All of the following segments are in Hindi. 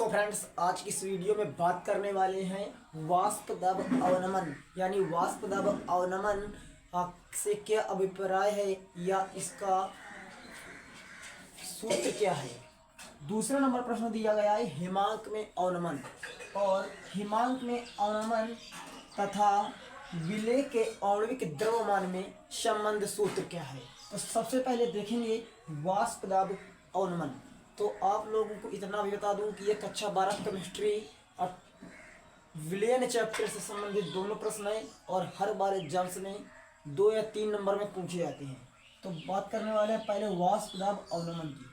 सो फ्रेंड्स, आज की इस वीडियो में बात करने वाले हैं वाष्प दाब अवनमन यानी वाष्प दाब अवनमन से क्या अभिप्राय है या इसका सूत्र क्या है। दूसरा नंबर प्रश्न दिया गया है हिमांक में अवनमन और हिमांक में अवनमन तथा विलेय के आणविक द्रव्यमान में संबंध सूत्र क्या है। तो सबसे पहले देखेंगे वाष्प दाब अवनमन। तो आप लोगों को इतना भी बता दूं कि ये कक्षा 12 केमिस्ट्री और विलयन चैप्टर से संबंधित दोनों प्रश्न हैं और हर बार एग्जाम्स में 2 या 3 नंबर में पूछे जाते हैं। तो बात करने वाले हैं पहले वाष्प दाब अवनमन की।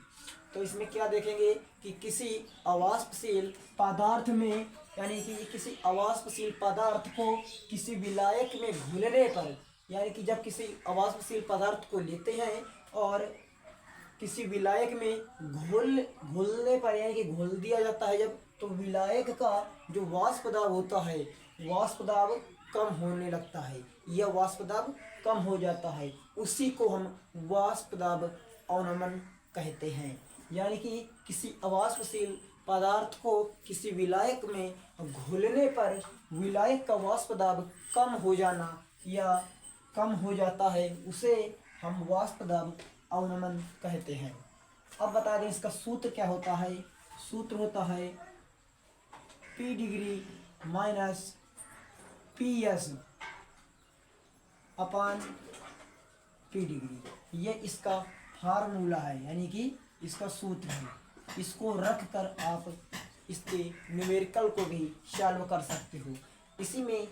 तो इसमें क्या देखेंगे कि किसी अवाष्पशील पदार्थ में यानी कि किसी अवाष्पशील पदार्थ को किसी विलायक में घुलने पर यानी कि जब किसी अवाष्पशील पदार्थ को लेते हैं और किसी विलायक में घुलने पर यानी कि घुल दिया जाता है जब, तो विलायक का जो वाष्प दाब होता है वाष्प दाब कम होने लगता है या वाष्प दाब कम हो जाता है, उसी को हम वाष्प दाब अवनमन कहते हैं। यानी कि किसी अवाष्पशील पदार्थ को किसी विलायक में घुलने पर विलायक का वाष्प दाब कम हो जाना या कम हो जाता है, उसे हम वाष्प दाब अवनमन कहते हैं। अब बता दें इसका सूत्र क्या होता है। सूत्र होता है P डिग्री माइनस PS अपान P डिग्री, ये इसका फार्मूला है यानी कि इसका सूत्र है। इसको रख कर आप इसके न्यूमेरिकल को भी सॉल्व कर सकते हो। इसी में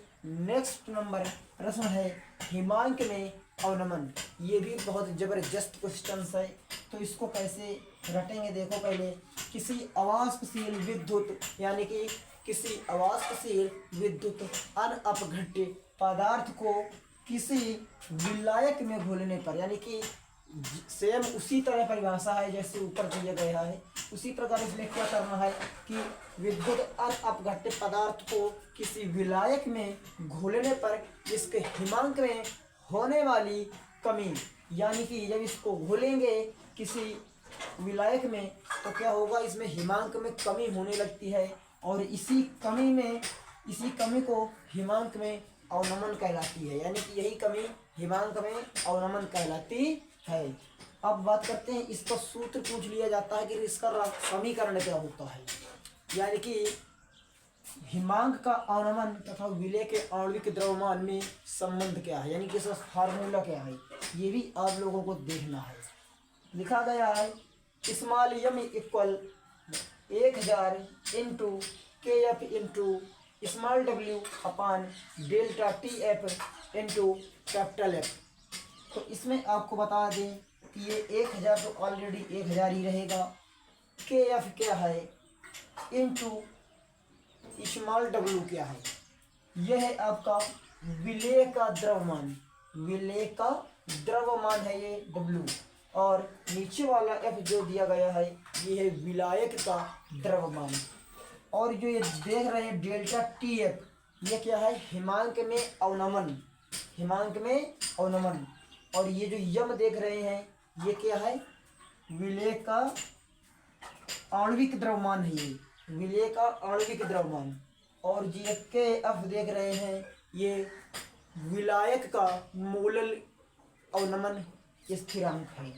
नेक्स्ट नंबर प्रश्न है हिमांक में अवनमन। ये भी बहुत ज़बरदस्त क्वेश्चन है। तो इसको कैसे रटेंगे देखो। पहले किसी अवाष्पशील विद्युत यानी कि किसी अवाष्पशील विद्युत अनअपघट्य पदार्थ को किसी विलायक में घोलने पर यानी कि सेम उसी तरह परिभाषा है जैसे ऊपर दिया गया है, उसी प्रकार इसमें क्या करना है कि विद्युत अनअपघट्य पदार्थ को किसी विलायक में घोलने पर इसके हिमांक में होने वाली कमी यानी कि जब इसको घोलेंगे किसी विलायक में तो क्या होगा, इसमें हिमांक में कमी होने लगती है और इसी कमी को हिमांक में अवनमन कहलाती है। यानी कि यही कमी हिमांक में अवनमन कहलाती है। अब बात करते हैं, इसका सूत्र पूछ लिया जाता है कि इसका समीकरण क्या होता है। यानी कि हिमांक का अवनमन तथा विलेय के आणविक द्रव्यमान में संबंध क्या है, यानी कि इसका फार्मूला क्या है, ये भी आप लोगों को देखना है। लिखा गया है small m equal 1000 into KF into small w अपान delta TF into capital F। तो इसमें आपको बता दें कि ये 1000 तो ऑलरेडी 1000 ही रहेगा। KF क्या है इंटू स्मॉल w क्या है, यह है आपका विलेय का द्रव्यमान। विलेय का द्रव्यमान है ये W और नीचे वाला F जो दिया गया है ये है विलायक का द्रव्यमान। और जो ये देख रहे हैं डेल्टा TF ये क्या है हिमांक में अवनमन, हिमांक में अवनमन। और ये जो यम देख रहे हैं ये क्या है विलेय का आणविक द्रव्यमान है, ये विलेय का आणविक द्रव्यमान। और जी के एफ देख रहे हैं ये विलायक का मोलल अवनमन स्थिरांक है।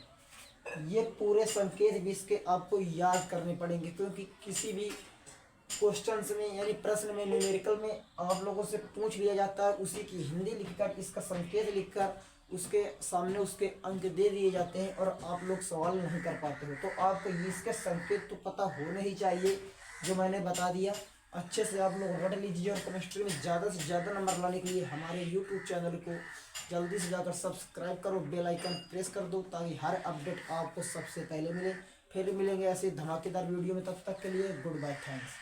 ये पूरे संकेत भी इसके आपको याद करने पड़ेंगे क्योंकि किसी भी क्वेश्चंस में यानी प्रश्न में न्यूमेरिकल में आप लोगों से पूछ लिया जाता है, उसी की हिंदी लिखकर इसका संकेत लिखकर उसके सामने उसके अंक दे दिए जाते हैं और आप लोग सवाल नहीं कर पाते हो। तो आपको इसके संकेत तो पता होने ही चाहिए जो मैंने बता दिया। अच्छे से आप लोग रट लीजिए और केमिस्ट्री में ज़्यादा से ज़्यादा नंबर लाने के लिए हमारे यूट्यूब चैनल को जल्दी से जाकर सब्सक्राइब करो, बेल आइकन प्रेस कर दो ताकि हर अपडेट आपको सबसे पहले मिले। फिर मिलेंगे ऐसे धमाकेदार वीडियो में, तब तक के लिए गुड बाय, थैंक्स।